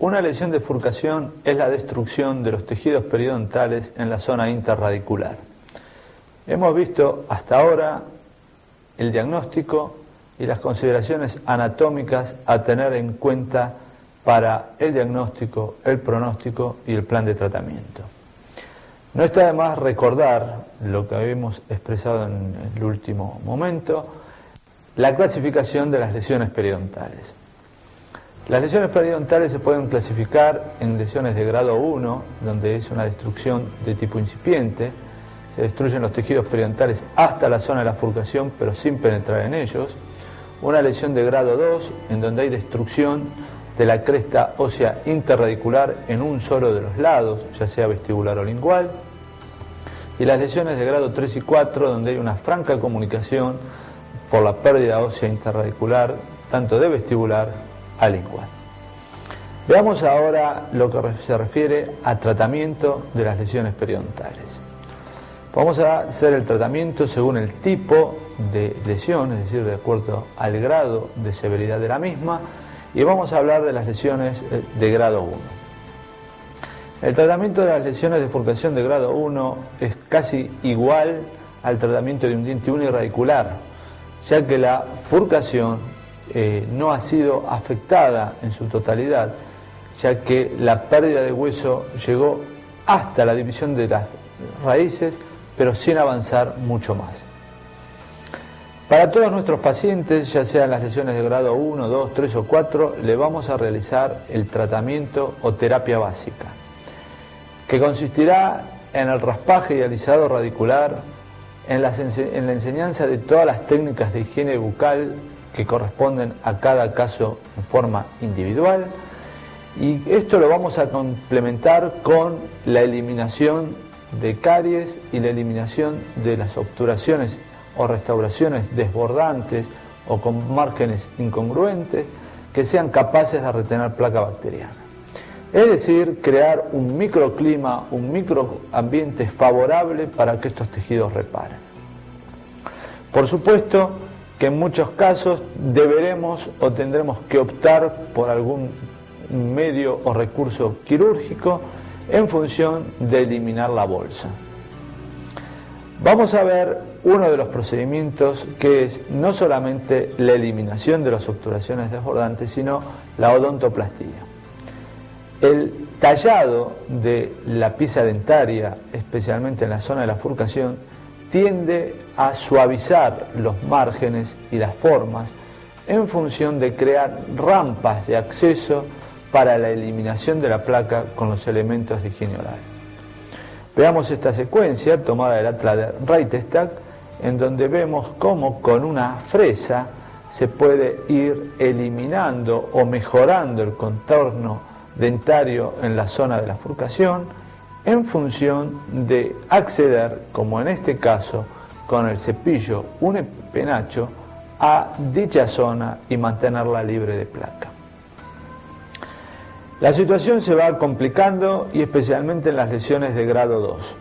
Una lesión de furcación es la destrucción de los tejidos periodontales en la zona interradicular. Hemos visto hasta ahora el diagnóstico y las consideraciones anatómicas a tener en cuenta para el diagnóstico, el pronóstico y el plan de tratamiento. No está de más recordar lo que habíamos expresado en el último momento, la clasificación de las lesiones periodontales. Las lesiones periodontales se pueden clasificar en lesiones de grado 1, donde es una destrucción de tipo incipiente, se destruyen los tejidos periodontales hasta la zona de la furcación, pero sin penetrar en ellos. Una lesión de grado 2, en donde hay destrucción de la cresta ósea interradicular en un solo de los lados, ya sea vestibular o lingual. Y las lesiones de grado 3 y 4, donde hay una franca comunicación por la pérdida ósea interradicular, tanto de vestibular a lingual. Veamos ahora lo que se refiere a tratamiento de las lesiones periodontales. Vamos a hacer el tratamiento según el tipo de lesión, es decir, de acuerdo al grado de severidad de la misma, y vamos a hablar de las lesiones de grado 1. El tratamiento de las lesiones de furcación de grado 1 es casi igual al tratamiento de un diente uniradicular, ya que la furcación no ha sido afectada en su totalidad, ya que la pérdida de hueso llegó hasta la división de las raíces, pero sin avanzar mucho más. Para todos nuestros pacientes, ya sean las lesiones de grado 1, 2, 3 o 4, le vamos a realizar el tratamiento o terapia básica, que consistirá en el raspaje y alisado radicular, en la enseñanza de todas las técnicas de higiene bucal que corresponden a cada caso en forma individual, y esto lo vamos a complementar con la eliminación de caries y la eliminación de las obturaciones o restauraciones desbordantes o con márgenes incongruentes que sean capaces de retener placa bacteriana. Es decir, crear un microclima, un microambiente favorable para que estos tejidos reparen. Por supuesto que en muchos casos deberemos o tendremos que optar por algún medio o recurso quirúrgico en función de eliminar la bolsa. Vamos a ver uno de los procedimientos que es no solamente la eliminación de las obturaciones desbordantes, sino la odontoplastía. El tallado de la pieza dentaria, especialmente en la zona de la furcación, tiende a suavizar los márgenes y las formas en función de crear rampas de acceso para la eliminación de la placa con los elementos de higiene oral. Veamos esta secuencia tomada del atlas de Reitestad, en donde vemos cómo con una fresa se puede ir eliminando o mejorando el contorno dentario en la zona de la furcación en función de acceder, como en este caso, con el cepillo unipenacho a dicha zona y mantenerla libre de placa. La situación se va complicando y especialmente en las lesiones de grado 2.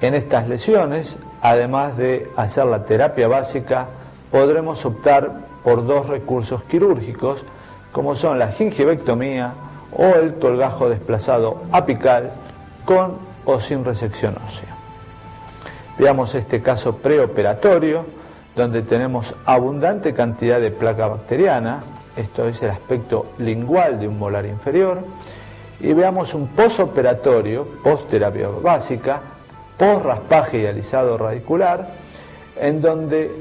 En estas lesiones, además de hacer la terapia básica, podremos optar por dos recursos quirúrgicos, como son la gingivectomía o el colgajo desplazado apical con o sin resección ósea. Veamos este caso preoperatorio, donde tenemos abundante cantidad de placa bacteriana, esto es el aspecto lingual de un molar inferior, y veamos un posoperatorio, post-terapia básica, post-raspaje y alisado radicular, en donde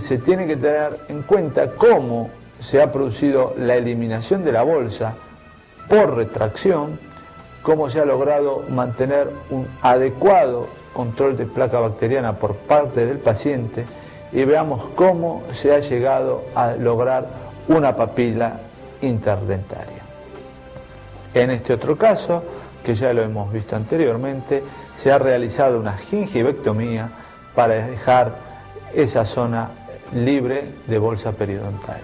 se tiene que tener en cuenta cómo se ha producido la eliminación de la bolsa por retracción, cómo se ha logrado mantener un adecuado control de placa bacteriana por parte del paciente, y veamos cómo se ha llegado a lograr una papila interdentaria. En este otro caso, que ya lo hemos visto anteriormente, se ha realizado una gingivectomía para dejar esa zona libre de bolsa periodontal.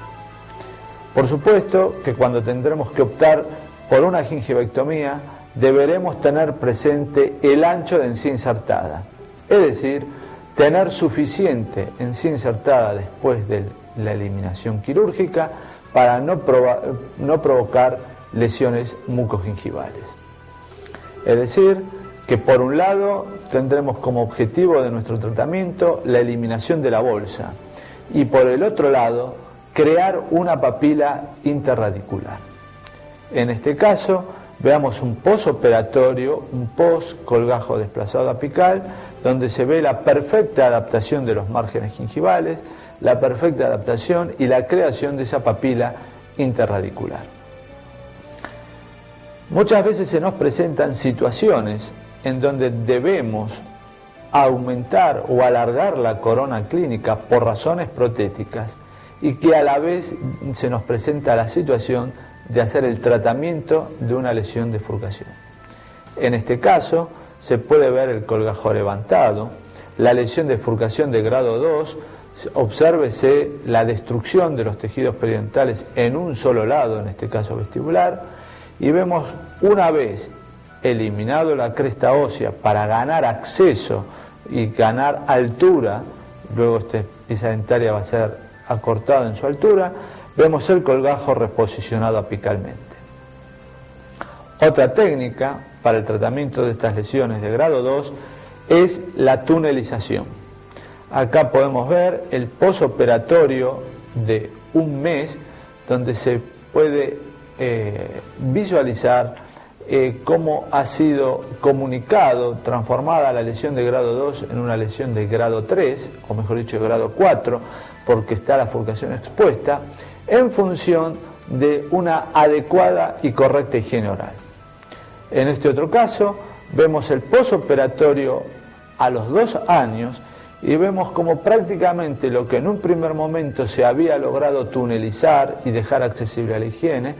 Por supuesto que cuando tendremos que optar por una gingivectomía, deberemos tener presente el ancho de encía insertada, es decir, tener suficiente encía insertada después de la eliminación quirúrgica para no provocar lesiones mucogingivales. Es decir, que por un lado tendremos como objetivo de nuestro tratamiento la eliminación de la bolsa y por el otro lado crear una papila interradicular. En este caso veamos un posoperatorio, un post-colgajo desplazado apical, donde se ve la perfecta adaptación de los márgenes gingivales, la perfecta adaptación y la creación de esa papila interradicular. Muchas veces se nos presentan situaciones en donde debemos aumentar o alargar la corona clínica por razones protéticas y que a la vez se nos presenta la situación de hacer el tratamiento de una lesión de furcación. En este caso se puede ver el colgajo levantado, la lesión de furcación de grado 2, obsérvese la destrucción de los tejidos periodontales en un solo lado, en este caso vestibular, y vemos una vez eliminado la cresta ósea para ganar acceso y ganar altura, luego esta pieza dentaria va a ser acortada en su altura, vemos el colgajo reposicionado apicalmente. Otra técnica para el tratamiento de estas lesiones de grado 2 es la tunelización. Acá podemos ver el posoperatorio de un mes, donde se puede visualizar cómo ha sido comunicado, transformada la lesión de grado 2 en una lesión de grado 3, o mejor dicho de grado 4, porque está la furcación expuesta, en función de una adecuada y correcta higiene oral. En este otro caso, vemos el posoperatorio a los 2 años y vemos como prácticamente lo que en un primer momento se había logrado tunelizar y dejar accesible a la higiene,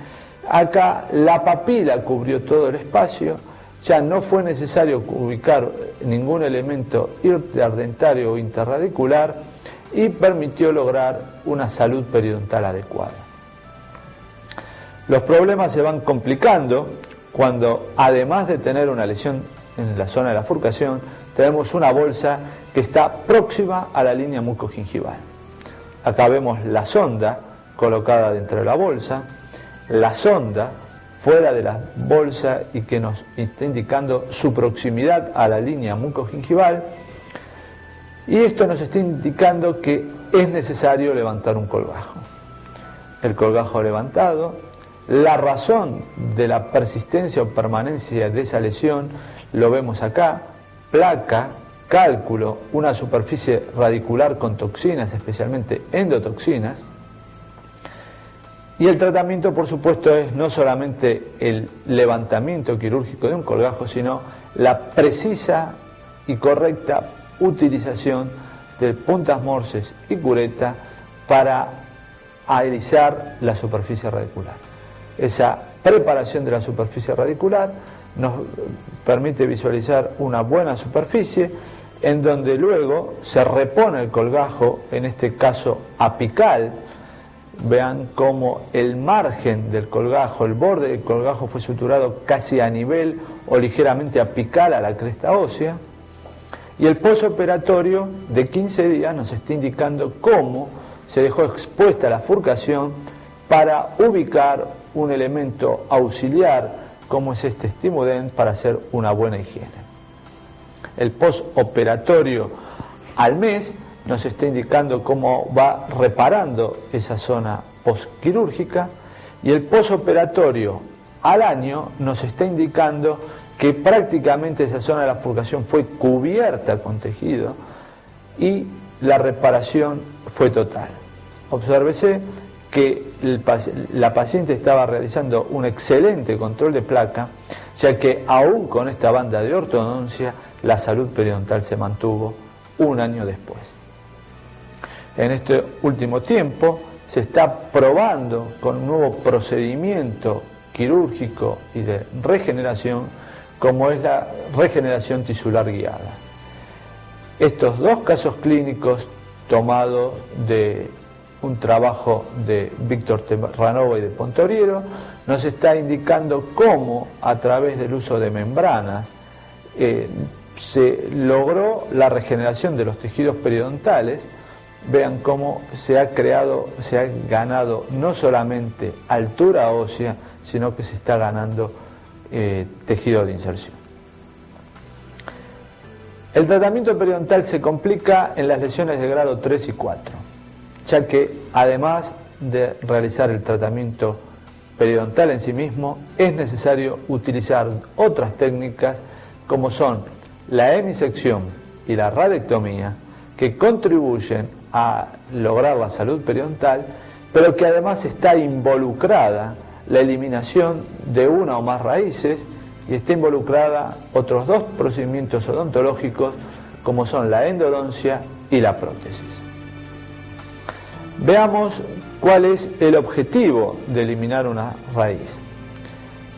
acá la papila cubrió todo el espacio, ya no fue necesario ubicar ningún elemento interdentario o interradicular y permitió lograr una salud periodontal adecuada. Los problemas se van complicando cuando, además de tener una lesión en la zona de la furcación, tenemos una bolsa que está próxima a la línea mucogingival. Acá vemos la sonda colocada dentro de la bolsa, la sonda fuera de la bolsa y que nos está indicando su proximidad a la línea mucogingival, y esto nos está indicando que es necesario levantar un colgajo. El colgajo levantado, la razón de la persistencia o permanencia de esa lesión lo vemos acá: placa, cálculo, una superficie radicular con toxinas, especialmente endotoxinas. Y el tratamiento, por supuesto, es no solamente el levantamiento quirúrgico de un colgajo, sino la precisa y correcta utilización de puntas morses y cureta para alisar la superficie radicular. Esa preparación de la superficie radicular nos permite visualizar una buena superficie en donde luego se repone el colgajo, en este caso apical. Vean cómo el margen del colgajo, el borde del colgajo fue suturado casi a nivel o ligeramente apical a la cresta ósea, y el posoperatorio de 15 días nos está indicando cómo se dejó expuesta la furcación para ubicar un elemento auxiliar como es este Stimudent para hacer una buena higiene. El posoperatorio al mes nos está indicando cómo va reparando esa zona posquirúrgica, y el posoperatorio al año nos está indicando que prácticamente esa zona de la furcación fue cubierta con tejido y la reparación fue total. Obsérvese que la paciente estaba realizando un excelente control de placa, ya que aún con esta banda de ortodoncia la salud periodontal se mantuvo un año después. En este último tiempo se está probando con un nuevo procedimiento quirúrgico y de regeneración, como es la regeneración tisular guiada. Estos dos casos clínicos tomados de un trabajo de Víctor Terranova y de Pontoriero nos está indicando cómo a través del uso de membranas se logró la regeneración de los tejidos periodontales vean cómo se ha ganado no solamente altura ósea, sino que se está ganando tejido de inserción. El tratamiento periodontal se complica en las lesiones de grado 3 y 4, ya que además de realizar el tratamiento periodontal en sí mismo, es necesario utilizar otras técnicas como son la hemisección y la radiectomía, que contribuyen a lograr la salud periodontal, pero que además está involucrada la eliminación de una o más raíces y está involucrada otros dos procedimientos odontológicos como son la endodoncia y la prótesis. Veamos cuál es el objetivo de eliminar una raíz.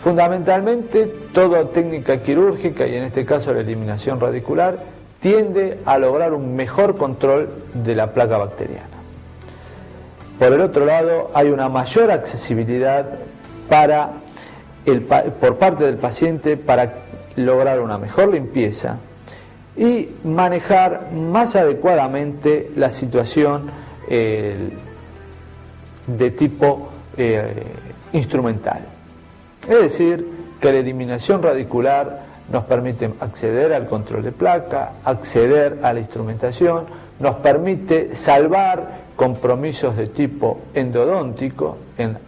Fundamentalmente, toda técnica quirúrgica, y en este caso la eliminación radicular, tiende a lograr un mejor control de la placa bacteriana. Por el otro lado, hay una mayor accesibilidad por parte del paciente para lograr una mejor limpieza y manejar más adecuadamente la situación de tipo instrumental. Es decir, que la eliminación radicular nos permite acceder al control de placa, acceder a la instrumentación, nos permite salvar compromisos de tipo endodóntico en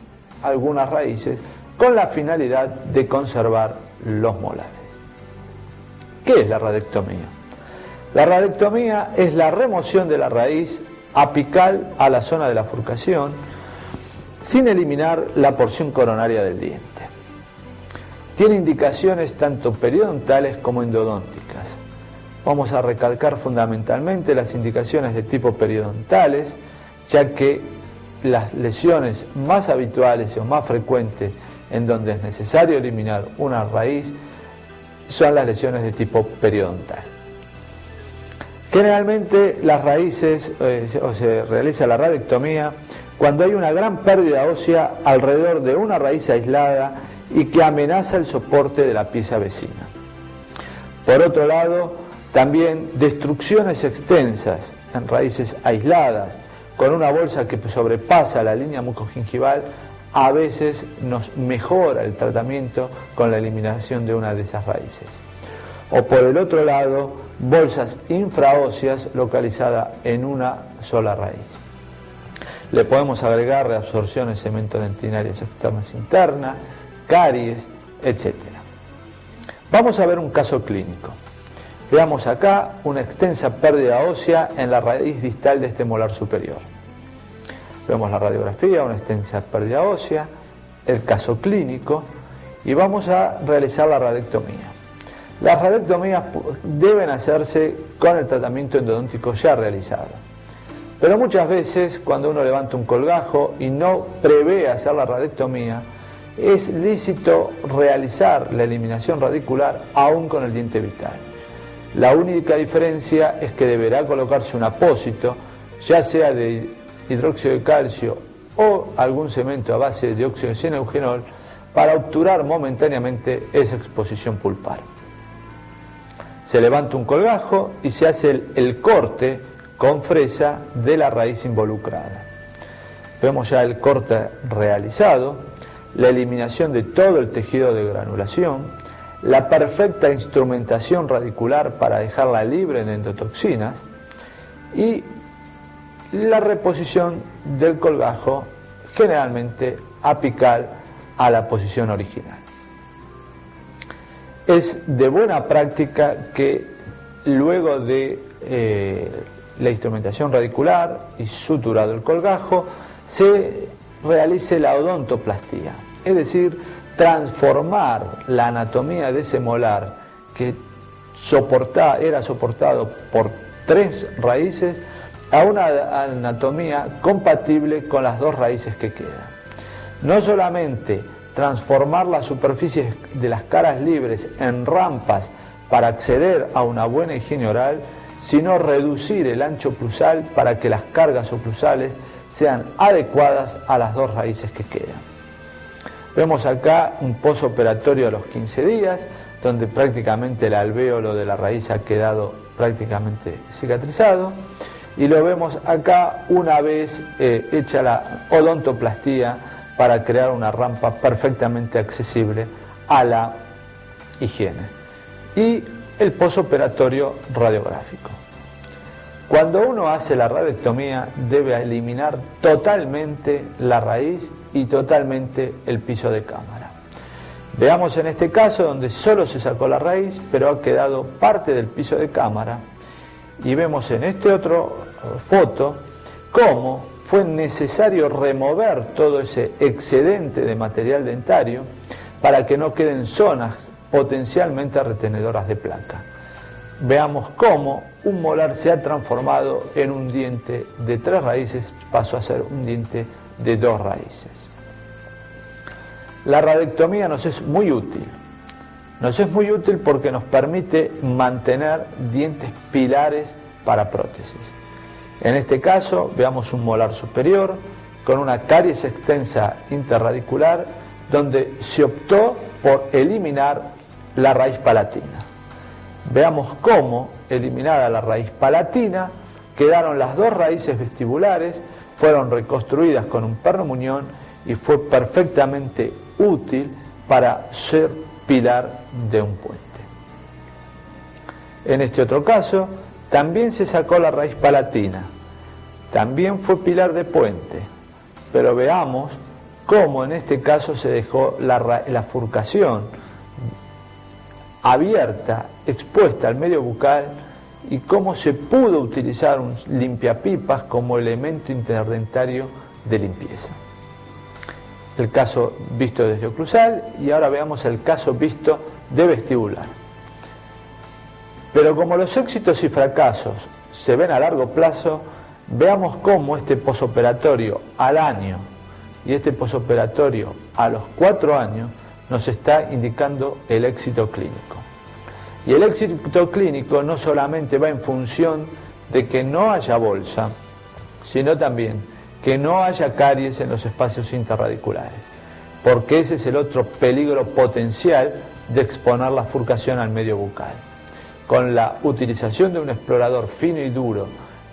algunas raíces con la finalidad de conservar los molares. ¿Qué es la radiectomía? La radiectomía es la remoción de la raíz apical a la zona de la furcación sin eliminar la porción coronaria del diente. Tiene indicaciones tanto periodontales como endodónticas. Vamos a recalcar fundamentalmente las indicaciones de tipo periodontales, ya que las lesiones más habituales o más frecuentes en donde es necesario eliminar una raíz son las lesiones de tipo periodontal. Generalmente las raíces o se realiza la radiectomía cuando hay una gran pérdida ósea alrededor de una raíz aislada y que amenaza el soporte de la pieza vecina. Por otro lado, también destrucciones extensas en raíces aisladas con una bolsa que sobrepasa la línea mucogingival a veces nos mejora el tratamiento con la eliminación de una de esas raíces. O por el otro lado, bolsas infraóseas localizadas en una sola raíz. Le podemos agregar reabsorciones cementodentarias externas internas, caries, etc. Vamos a ver un caso clínico. Veamos acá una extensa pérdida ósea en la raíz distal de este molar superior. Vemos la radiografía, una extensa pérdida ósea, el caso clínico y vamos a realizar la radiectomía. Las radiectomías deben hacerse con el tratamiento endodóntico ya realizado. Pero muchas veces cuando uno levanta un colgajo y no prevé hacer la radiectomía, es lícito realizar la eliminación radicular aún con el diente vital. La única diferencia es que deberá colocarse un apósito, ya sea de hidróxido de calcio o algún cemento a base de dióxido de cianeugenol, para obturar momentáneamente esa exposición pulpar. Se levanta un colgajo y se hace el corte con fresa de la raíz involucrada. Vemos ya el corte realizado, la eliminación de todo el tejido de granulación, la perfecta instrumentación radicular para dejarla libre de endotoxinas y la reposición del colgajo generalmente apical a la posición original. Es de buena práctica que luego de la instrumentación radicular y suturado el colgajo se realice la odontoplastía, es decir, transformar la anatomía de ese molar que era soportado por 3 raíces a una anatomía compatible con las 2 raíces que quedan. No solamente transformar las superficies de las caras libres en rampas para acceder a una buena higiene oral, sino reducir el ancho oclusal para que las cargas oclusales sean adecuadas a las 2 raíces que quedan. Vemos acá un posoperatorio a los 15 días, donde prácticamente el alvéolo de la raíz ha quedado prácticamente cicatrizado. y lo vemos acá una vez hecha la odontoplastía para crear una rampa perfectamente accesible a la higiene. Y el posoperatorio radiográfico. Cuando uno hace la radiectomía debe eliminar totalmente la raíz y totalmente el piso de cámara. Veamos en este caso donde solo se sacó la raíz, pero ha quedado parte del piso de cámara, y vemos en este otro foto cómo fue necesario remover todo ese excedente de material dentario para que no queden zonas potencialmente retenedoras de placa. Veamos cómo un molar se ha transformado en un diente de 3 raíces, pasó a ser un diente de 2 raíces. La radiectomía nos es muy útil. Nos es muy útil porque nos permite mantener dientes pilares para prótesis. En este caso, veamos un molar superior con una caries extensa interradicular donde se optó por eliminar la raíz palatina. Veamos cómo, eliminada la raíz palatina, quedaron las 2 raíces vestibulares, fueron reconstruidas con un perno muñón y fue perfectamente útil para ser pilar de un puente. En este otro caso, también se sacó la raíz palatina, también fue pilar de puente, pero veamos cómo en este caso se dejó la furcación abierta, expuesta al medio bucal, y cómo se pudo utilizar un limpiapipas como elemento interdentario de limpieza. El caso visto desde oclusal, y ahora veamos el caso visto de vestibular. Pero como los éxitos y fracasos se ven a largo plazo, veamos cómo este posoperatorio al año y este posoperatorio a los 4 años nos está indicando el éxito clínico. Y el éxito clínico no solamente va en función de que no haya bolsa, sino también que no haya caries en los espacios interradiculares, porque ese es el otro peligro potencial de exponer la furcación al medio bucal. Con la utilización de un explorador fino y duro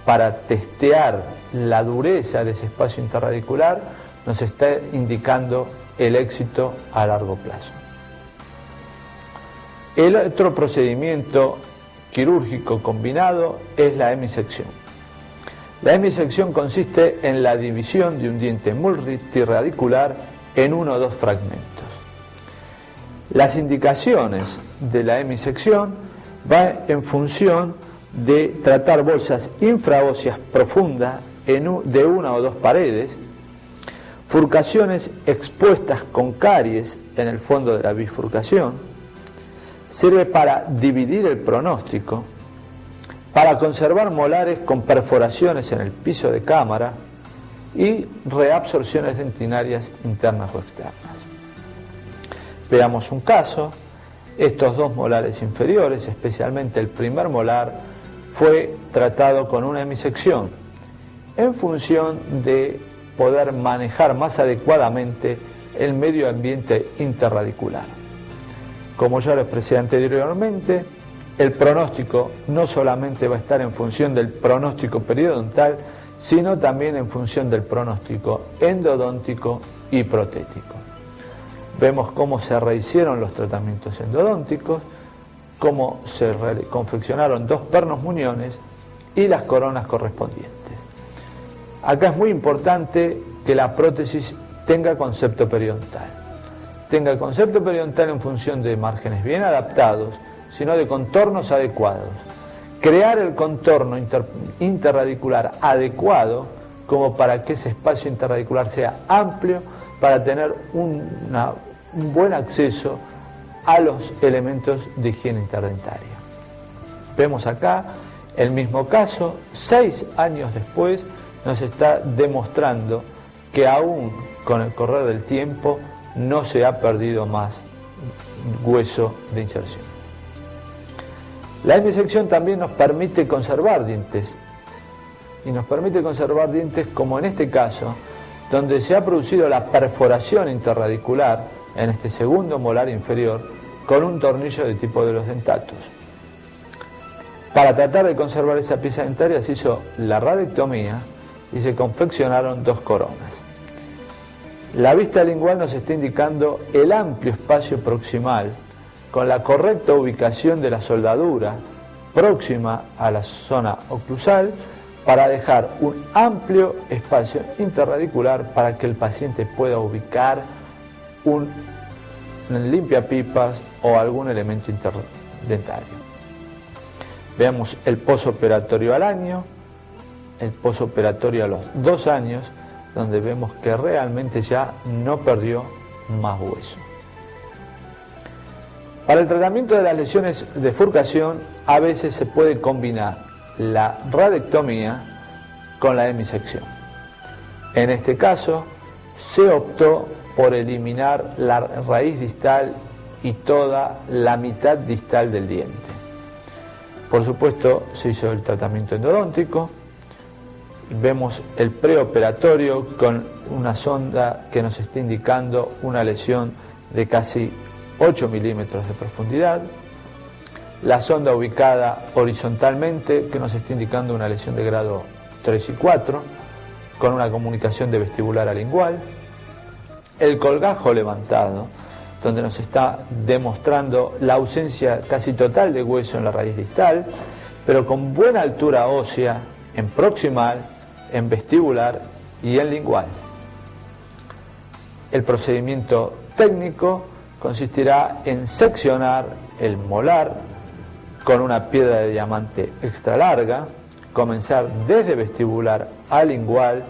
para testear la dureza de ese espacio interradicular, nos está indicando el éxito a largo plazo. El otro procedimiento quirúrgico combinado es la hemisección. La hemisección consiste en la división de un diente multiradicular en 1 o 2 fragmentos. Las indicaciones de la hemisección van en función de tratar bolsas infraóseas profundas de 1 o 2 paredes, furcaciones expuestas con caries en el fondo de la bifurcación, sirve para dividir el pronóstico, para conservar molares con perforaciones en el piso de cámara y reabsorciones dentinarias internas o externas. Veamos un caso. Estos 2 molares inferiores, especialmente el primer molar, fue tratado con una hemisección en función de poder manejar más adecuadamente el medio ambiente interradicular. Como ya lo expresé anteriormente, el pronóstico no solamente va a estar en función del pronóstico periodontal, sino también en función del pronóstico endodóntico y protético. Vemos cómo se rehicieron los tratamientos endodónticos, cómo se confeccionaron 2 pernos muñones y las coronas correspondientes. Acá es muy importante que la prótesis tenga concepto periodontal. Tenga concepto periodontal en función de márgenes bien adaptados, sino de contornos adecuados. Crear el contorno interradicular adecuado como para que ese espacio interradicular sea amplio para tener un buen acceso a los elementos de higiene interdentaria. Vemos acá el mismo caso, 6 años después nos está demostrando que aún con el correr del tiempo no se ha perdido más hueso de inserción. La hemisección también nos permite conservar dientes, y nos permite conservar dientes como en este caso, donde se ha producido la perforación interradicular en este segundo molar inferior con un tornillo de tipo de los dentatus. Para tratar de conservar esa pieza dentaria se hizo la radectomía y se confeccionaron 2 coronas. La vista lingual nos está indicando el amplio espacio proximal con la correcta ubicación de la soldadura próxima a la zona oclusal para dejar un amplio espacio interradicular para que el paciente pueda ubicar un limpiapipas o algún elemento interdentario. Veamos el posoperatorio al año, el posoperatorio a los 2 años, donde vemos que realmente ya no perdió más hueso. Para el tratamiento de las lesiones de furcación, a veces se puede combinar la radectomía con la hemisección. En este caso, se optó por eliminar la raíz distal y toda la mitad distal del diente. Por supuesto, se hizo el tratamiento endodóntico. Vemos el preoperatorio con una sonda que nos está indicando una lesión de casi 8 milímetros de profundidad. La sonda ubicada horizontalmente que nos está indicando una lesión de grado 3 y 4 con una comunicación de vestibular a lingual. El colgajo levantado, donde nos está demostrando la ausencia casi total de hueso en la raíz distal, pero con buena altura ósea en proximal, en vestibular y en lingual. El procedimiento técnico consistirá en seccionar el molar con una piedra de diamante extra larga, comenzar desde vestibular a lingual,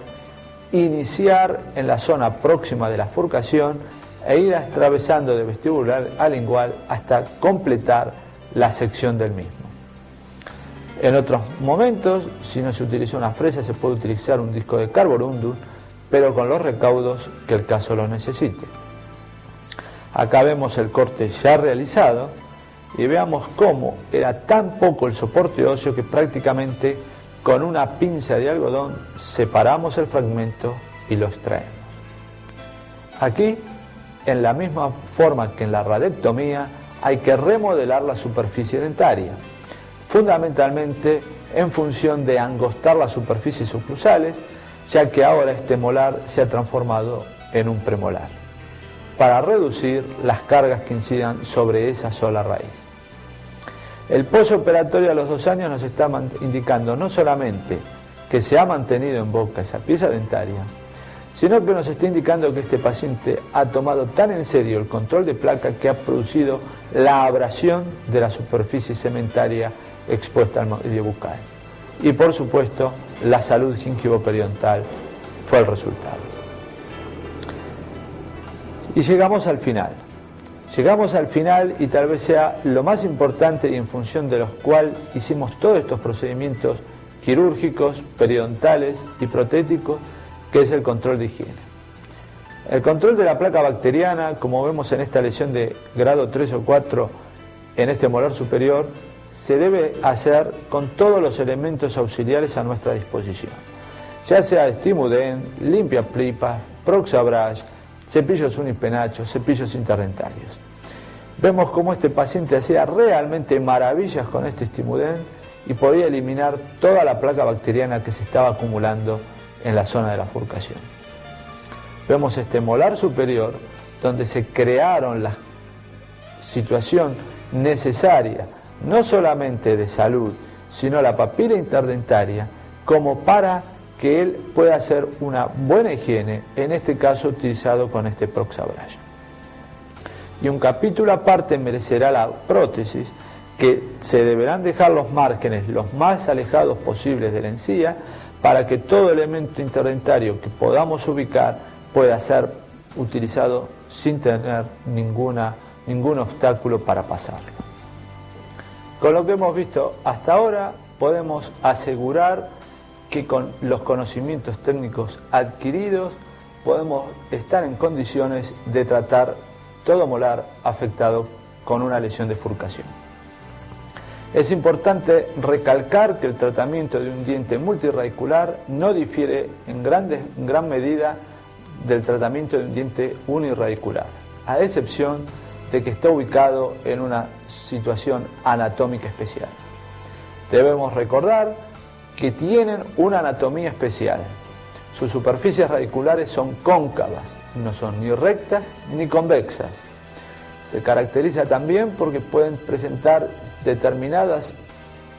iniciar en la zona próxima de la furcación e ir atravesando de vestibular a lingual hasta completar la sección del mismo. En otros momentos, si no se utiliza una fresa, se puede utilizar un disco de carborundum, pero con los recaudos que el caso lo necesite. Acá vemos el corte ya realizado y veamos cómo era tan poco el soporte óseo que prácticamente con una pinza de algodón separamos el fragmento y lo extraemos. Aquí, en la misma forma que en la radectomía, hay que remodelar la superficie dentaria, fundamentalmente en función de angostar las superficies oclusales, ya que ahora este molar se ha transformado en un premolar, para reducir las cargas que incidan sobre esa sola raíz. El posoperatorio a los 2 años nos está indicando no solamente que se ha mantenido en boca esa pieza dentaria, sino que nos está indicando que este paciente ha tomado tan en serio el control de placa que ha producido la abrasión de la superficie cementaria expuesta al medio bucal. Y por supuesto, la salud gingivo-periodontal fue el resultado. Y llegamos al final. Llegamos al final y tal vez sea lo más importante y en función de los cuales hicimos todos estos procedimientos quirúrgicos, periodontales y protéticos, que es el control de higiene. El control de la placa bacteriana, como vemos en esta lesión de grado 3 o 4 en este molar superior, se debe hacer con todos los elementos auxiliares a nuestra disposición, ya sea Stimuden, limpiapipas, Proxabrush, cepillos unipenachos, cepillos interdentarios. Vemos cómo este paciente hacía realmente maravillas con este Stimuden y podía eliminar toda la placa bacteriana que se estaba acumulando en la zona de la furcación. Vemos este molar superior donde se crearon la situación necesaria no solamente de salud, sino la papila interdentaria, como para que él pueda hacer una buena higiene, en este caso utilizado con este Proxabrush. Y un capítulo aparte merecerá la prótesis, que se deberán dejar los márgenes los más alejados posibles de la encía, para que todo elemento interdentario que podamos ubicar pueda ser utilizado sin tener ningún obstáculo para pasarlo. Con lo que hemos visto hasta ahora, podemos asegurar que con los conocimientos técnicos adquiridos podemos estar en condiciones de tratar todo molar afectado con una lesión de furcación. Es importante recalcar que el tratamiento de un diente multiradicular no difiere en gran medida del tratamiento de un diente uniradicular, a excepción de que está ubicado en una situación anatómica especial. Debemos recordar que tienen una anatomía especial. Sus superficies radiculares son cóncavas, no son ni rectas ni convexas. Se caracteriza también porque pueden presentar determinadas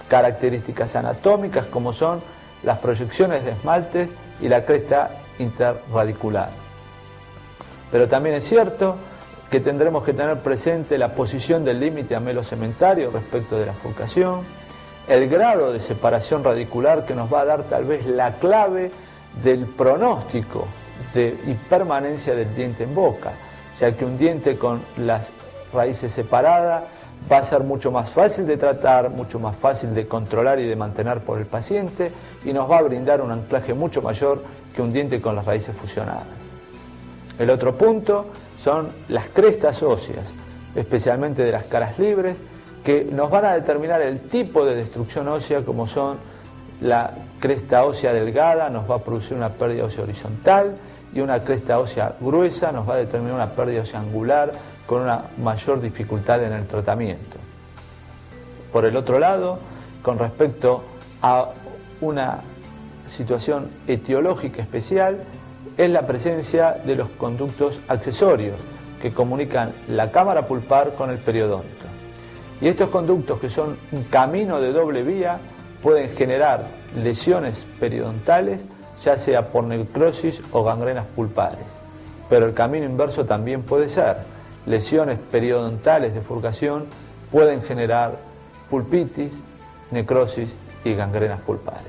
características anatómicas como son las proyecciones de esmaltes y la cresta interradicular. Pero también es cierto que tendremos que tener presente la posición del límite amelocementario respecto de la furcación, el grado de separación radicular que nos va a dar tal vez la clave del pronóstico y permanencia del diente en boca, ya que un diente con las raíces separadas va a ser mucho más fácil de tratar, mucho más fácil de controlar y de mantener por el paciente, y nos va a brindar un anclaje mucho mayor que un diente con las raíces fusionadas. El otro punto son las crestas óseas, especialmente de las caras libres, que nos van a determinar el tipo de destrucción ósea, como son la cresta ósea delgada, nos va a producir una pérdida ósea horizontal, y una cresta ósea gruesa nos va a determinar una pérdida ósea angular con una mayor dificultad en el tratamiento. Por el otro lado, con respecto a una situación etiológica especial, es la presencia de los conductos accesorios que comunican la cámara pulpar con el periodonto. Y estos conductos, que son un camino de doble vía, pueden generar lesiones periodontales, ya sea por necrosis o gangrenas pulpares. Pero el camino inverso también puede ser. Lesiones periodontales de furcación pueden generar pulpitis, necrosis y gangrenas pulpares.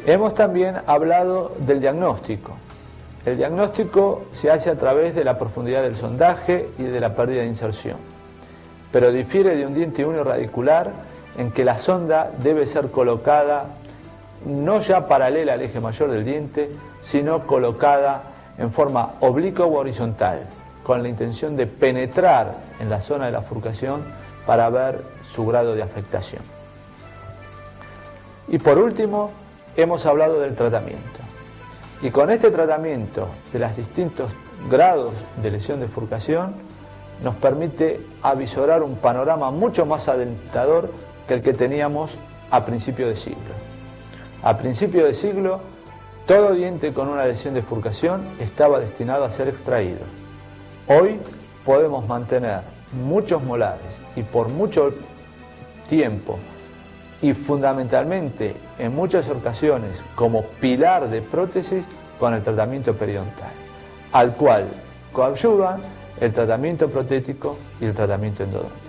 Hemos también hablado del diagnóstico. El diagnóstico se hace a través de la profundidad del sondaje y de la pérdida de inserción, pero difiere de un diente uniradicular en que la sonda debe ser colocada no ya paralela al eje mayor del diente, sino colocada en forma oblicua o horizontal, con la intención de penetrar en la zona de la furcación para ver su grado de afectación. Y por último, hemos hablado del tratamiento. Y con este tratamiento de los distintos grados de lesión de furcación, nos permite avisorar un panorama mucho más alentador que el que teníamos a principio de siglo. A principio de siglo, todo diente con una lesión de furcación estaba destinado a ser extraído. Hoy podemos mantener muchos molares y por mucho tiempo, y fundamentalmente en muchas ocasiones como pilar de prótesis, con el tratamiento periodontal, al cual coadyuvan el tratamiento protético y el tratamiento endodóntico.